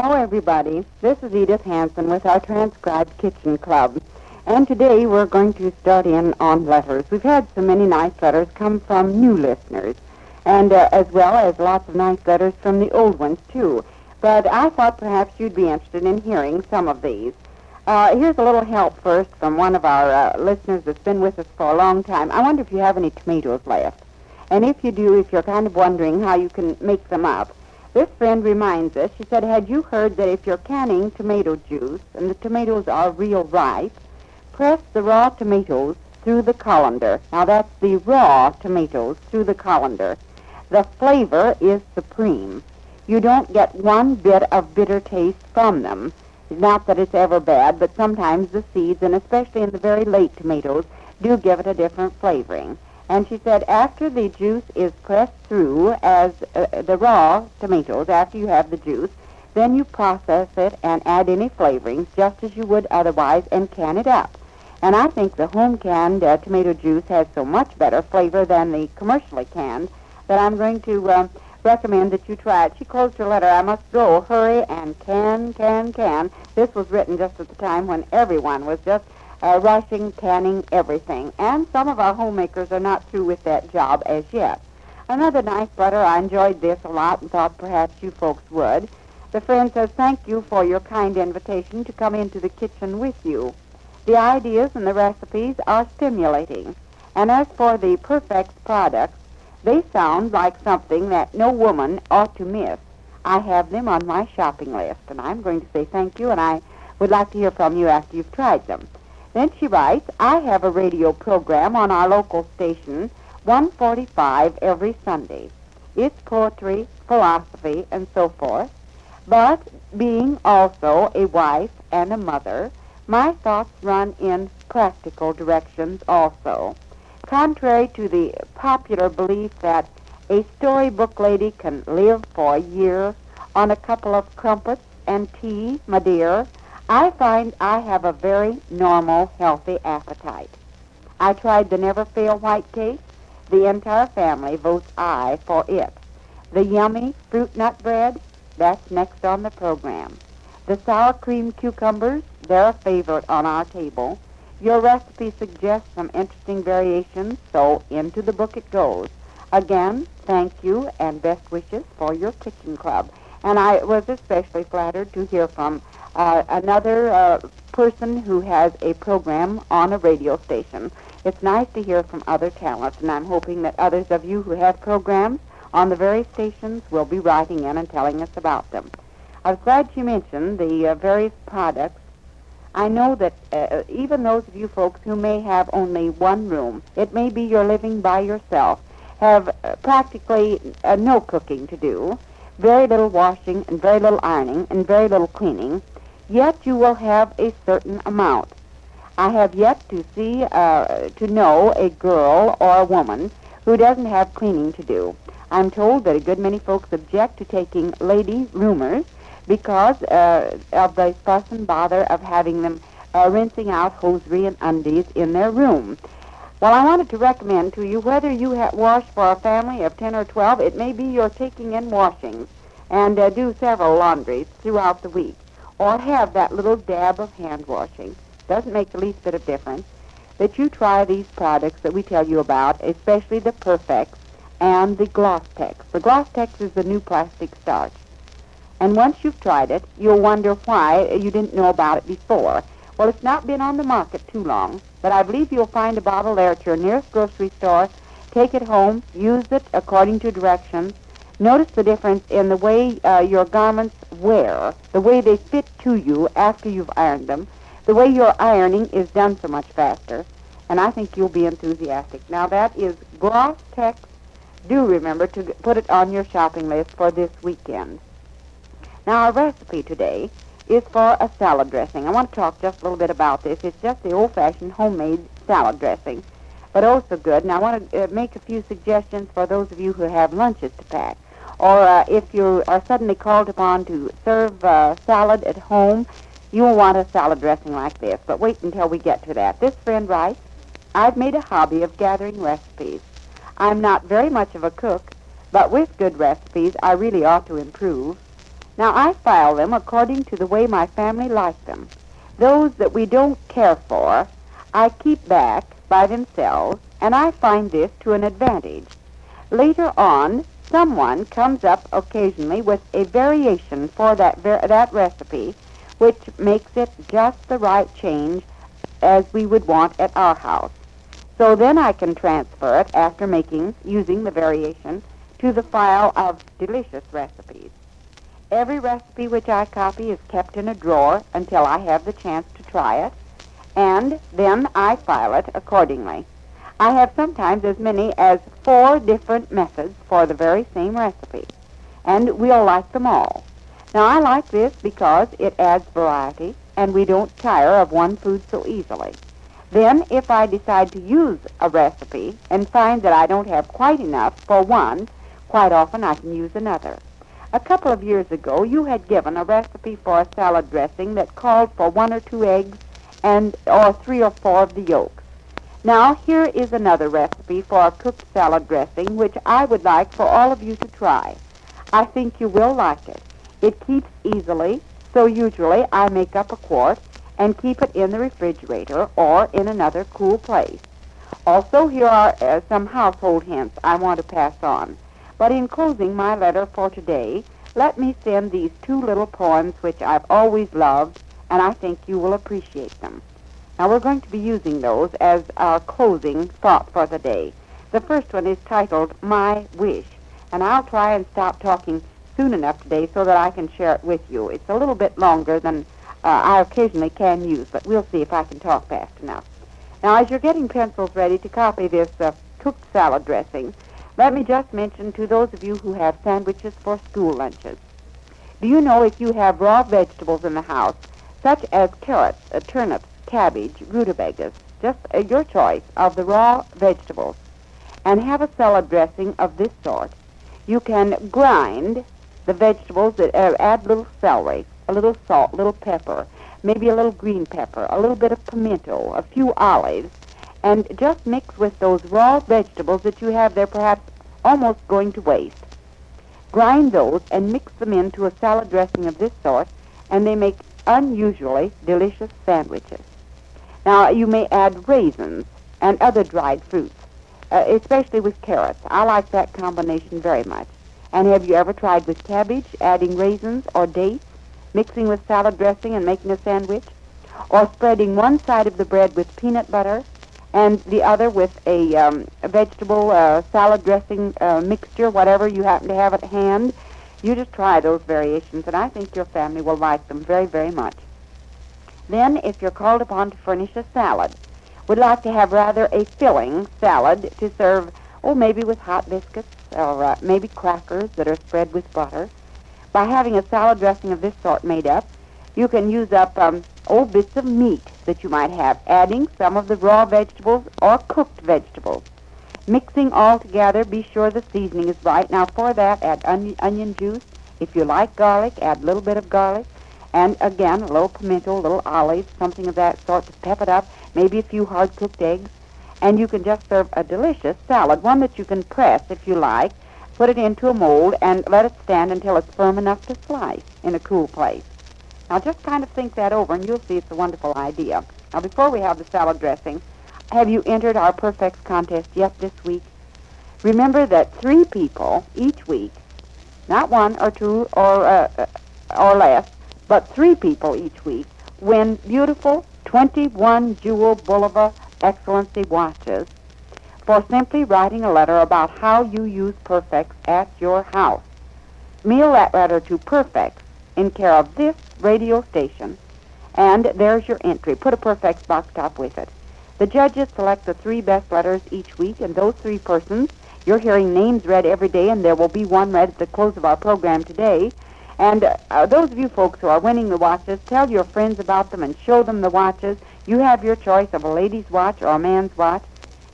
Hello, everybody. This is Edith Hanson with our Transcribed Kitchen Club. And today we're going to start in on letters. We've had so many nice letters come from new listeners, and as well as lots of nice letters from the old ones, too. But I thought perhaps you'd be interested in hearing some of these. Here's a little help first from one of our listeners that's been with us for a long time. I wonder if you have any tomatoes left. And if you do, if you're kind of wondering how you can make them up, this friend reminds us, she said, had you heard that if you're canning tomato juice and the tomatoes are real ripe, press the raw tomatoes through the colander. Now that's the raw tomatoes through the colander. The flavor is supreme. You don't get one bit of bitter taste from them. Not that it's ever bad, but sometimes the seeds, and especially in the very late tomatoes, do give it a different flavoring. And she said after the juice is pressed through as the raw tomatoes, after you have the juice, then you process it and add any flavorings just as you would otherwise and can it up. And I think the home-canned tomato juice has so much better flavor than the commercially canned that I'm going to recommend that you try it. She closed her letter, I must go, hurry, and can. This was written just at the time when everyone was just rushing, canning everything. And some of our homemakers are not through with that job as yet. Another nice letter. I enjoyed this a lot and thought perhaps you folks would. The friend says, thank you for your kind invitation to come into the kitchen with you. The ideas and the recipes are stimulating. And as for the Perfect products, they sound like something that no woman ought to miss. I have them on my shopping list, and I'm going to say thank you, and I would like to hear from you after you've tried them. Then she writes, I have a radio program on our local station, 145 every Sunday. It's poetry, philosophy, and so forth. But being also a wife and a mother, my thoughts run in practical directions also. Contrary to the popular belief that a storybook lady can live for a year on a couple of crumpets and tea, my dear, I find I have a very normal, healthy appetite. I tried the Never Fail white cake. The entire family votes aye for it. The yummy fruit nut bread, that's next on the program. The sour cream cucumbers, they're a favorite on our table. Your recipe suggests some interesting variations, so into the book it goes. Again, thank you and best wishes for your kitchen club. And I was especially flattered to hear from another person who has a program on a radio station. It's nice to hear from other talents, and I'm hoping that others of you who have programs on the very stations will be writing in and telling us about them. I was glad you mentioned the various products. I know that even those of you folks who may have only one room, it may be you're living by yourself, have practically no cooking to do, very little washing and very little ironing and very little cleaning, yet you will have a certain amount. I have yet to see, to know a girl or a woman who doesn't have cleaning to do. I'm told that a good many folks object to taking lady roomers because of the fuss and bother of having them rinsing out hosiery and undies in their room. Well, I wanted to recommend to you, whether you wash for a family of 10 or 12, it may be you're taking in washings and do several laundries throughout the week, or have that little dab of hand washing. Doesn't make the least bit of difference. That you try these products that we tell you about, especially the Perfects and the Glosstex. The Glosstex is the new plastic starch. And once you've tried it, you'll wonder why you didn't know about it before. Well, it's not been on the market too long, but I believe you'll find a bottle there at your nearest grocery store. Take it home, use it according to directions. Notice the difference in the way your garments wear, the way they fit to you after you've ironed them, the way your ironing is done so much faster, and I think you'll be enthusiastic. Now, that is Glosstex. Do remember to put it on your shopping list for this weekend. Now, our recipe today is for a salad dressing. I want to talk just a little bit about this. It's just the old-fashioned homemade salad dressing, but oh so good. And I want to make a few suggestions for those of you who have lunches to pack, or if you are suddenly called upon to serve salad at home, you will want a salad dressing like this. But wait until we get to that. This friend writes, I've made a hobby of gathering recipes. I'm not very much of a cook, but with good recipes, I really ought to improve. Now, I file them according to the way my family like them. Those that we don't care for, I keep back by themselves, and I find this to an advantage. Later on, someone comes up occasionally with a variation for that recipe, which makes it just the right change as we would want at our house. So then I can transfer it after using the variation to the file of delicious recipes. Every recipe which I copy is kept in a drawer until I have the chance to try it, and then I file it accordingly. I have sometimes as many as 4 different methods for the very same recipe, and we'll like them all. Now, I like this because it adds variety, and we don't tire of one food so easily. Then, if I decide to use a recipe and find that I don't have quite enough for one, quite often I can use another. A couple of years ago, you had given a recipe for a salad dressing that called for 1 or 2 eggs or 3 or 4 of the yolks. Now, here is another recipe for a cooked salad dressing, which I would like for all of you to try. I think you will like it. It keeps easily, so usually I make up a quart and keep it in the refrigerator or in another cool place. Also, here are some household hints I want to pass on. But in closing my letter for today, let me send these 2 little poems which I've always loved, and I think you will appreciate them. Now, we're going to be using those as our closing thought for the day. The first one is titled, My Wish, and I'll try and stop talking soon enough today so that I can share it with you. It's a little bit longer than I occasionally can use, but we'll see if I can talk fast enough. Now, as you're getting pencils ready to copy this cooked salad dressing, let me just mention to those of you who have sandwiches for school lunches. Do you know if you have raw vegetables in the house, such as carrots, turnips, cabbage, rutabagas, just your choice of the raw vegetables, and have a salad dressing of this sort, you can grind the vegetables, that add a little celery, a little salt, a little pepper, maybe a little green pepper, a little bit of pimento, a few olives, and just mix with those raw vegetables that you have there perhaps almost going to waste. Grind those and mix them into a salad dressing of this sort, and they make unusually delicious sandwiches. Now, you may add raisins and other dried fruits, especially with carrots. I like that combination very much. And have you ever tried with cabbage, adding raisins or dates, mixing with salad dressing and making a sandwich? Or spreading one side of the bread with peanut butter and the other with a vegetable salad dressing mixture, whatever you happen to have at hand. You just try those variations, and I think your family will like them very, very much. Then, if you're called upon to furnish a salad, would like to have rather a filling salad to serve, maybe with hot biscuits or maybe crackers that are spread with butter. By having a salad dressing of this sort made up, you can use up old bits of meat that you might have, adding some of the raw vegetables or cooked vegetables. Mixing all together, be sure the seasoning is right. Now, for that, add onion juice. If you like garlic, add a little bit of garlic. And again, a little pimento, a little olive, something of that sort to pep it up, maybe a few hard-cooked eggs. And you can just serve a delicious salad, one that you can press if you like, put it into a mold, and let it stand until it's firm enough to slice in a cool place. Now, just kind of think that over, and you'll see it's a wonderful idea. Now, before we have the salad dressing, have you entered our Perfects contest yet this week? Remember that 3 people each week, not 1 or 2 or less, but 3 people each week win beautiful 21 Jewel Bulova Excellency watches for simply writing a letter about how you use Perfects at your house. Mail that letter to Perfects in care of this radio station, and there's your entry. Put a Perfects box top with it. The judges select the 3 best letters each week, and those 3 persons, you're hearing names read every day, and there will be one read at the close of our program today. And those of you folks who are winning the watches, tell your friends about them and show them the watches. You have your choice of a lady's watch or a man's watch,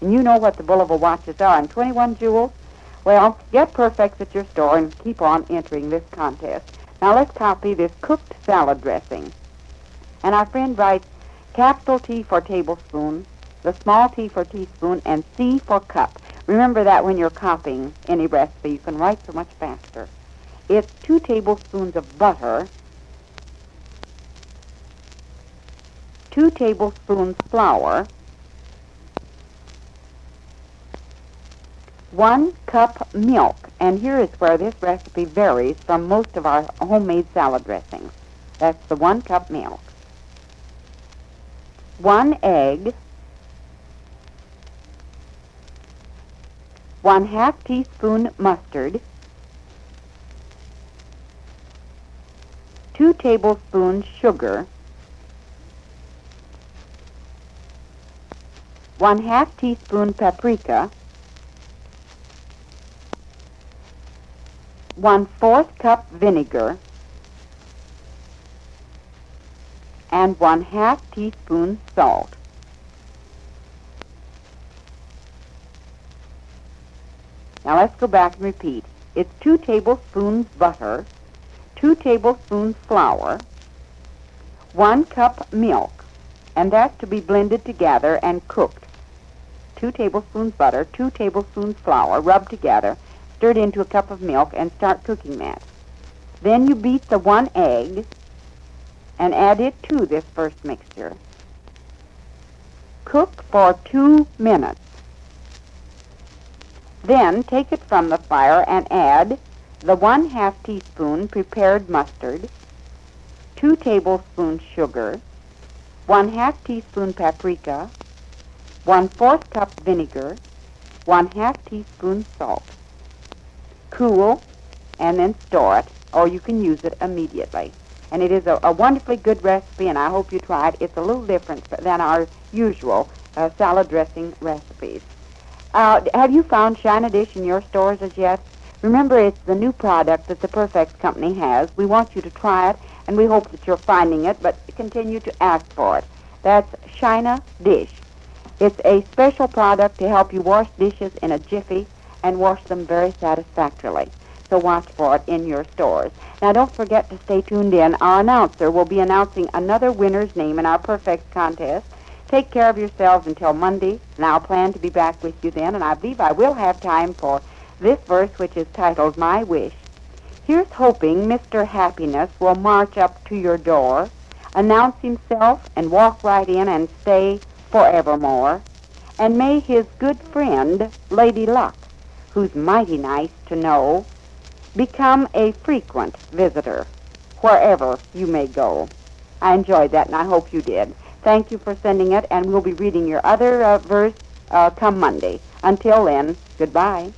and you know what the Bulova watches are. And 21 jewels, well, get Perfects at your store and keep on entering this contest. Now let's copy this cooked salad dressing. And our friend writes capital T for tablespoon, the small T for teaspoon, and C for cup. Remember that when you're copying any recipe, you can write so much faster. It's 2 tablespoons of butter, 2 tablespoons flour, 1 cup milk, and here is where this recipe varies from most of our homemade salad dressings. That's the 1 cup milk. 1 egg, 1/2 teaspoon mustard, 2 tablespoons sugar, 1/2 teaspoon paprika, 1/4 cup vinegar, and 1/2 teaspoon salt. Now let's go back and repeat. It's 2 tablespoons butter, 2 tablespoons flour, 1 cup milk, and that's to be blended together and cooked. 2 tablespoons butter, 2 tablespoons flour, rubbed together, stirred into a cup of milk, and start cooking that. Then you beat the 1 egg and add it to this first mixture. Cook for 2 minutes. Then take it from the fire and add the 1/2 teaspoon prepared mustard, 2 tablespoons sugar, 1/2 teaspoon paprika, 1/4 cup vinegar, 1/2 teaspoon salt. Cool, and then store it, or you can use it immediately. And it is a wonderfully good recipe, and I hope you try it. It's a little different than our usual salad dressing recipes. Have you found China Dish in your stores as yet? Remember, it's the new product that the Perfect Company has. We want you to try it, and we hope that you're finding it, but continue to ask for it. That's China Dish. It's a special product to help you wash dishes in a jiffy and wash them very satisfactorily. So watch for it in your stores. Now, don't forget to stay tuned in. Our announcer will be announcing another winner's name in our Perfect contest. Take care of yourselves until Monday, and I'll plan to be back with you then, and I believe I will have time for this verse, which is titled My Wish. Here's hoping Mr. Happiness will march up to your door, announce himself, and walk right in and stay forevermore. And may his good friend, Lady Luck, who's mighty nice to know, become a frequent visitor wherever you may go. I enjoyed that, and I hope you did. Thank you for sending it, and we'll be reading your other verse come Monday. Until then, goodbye.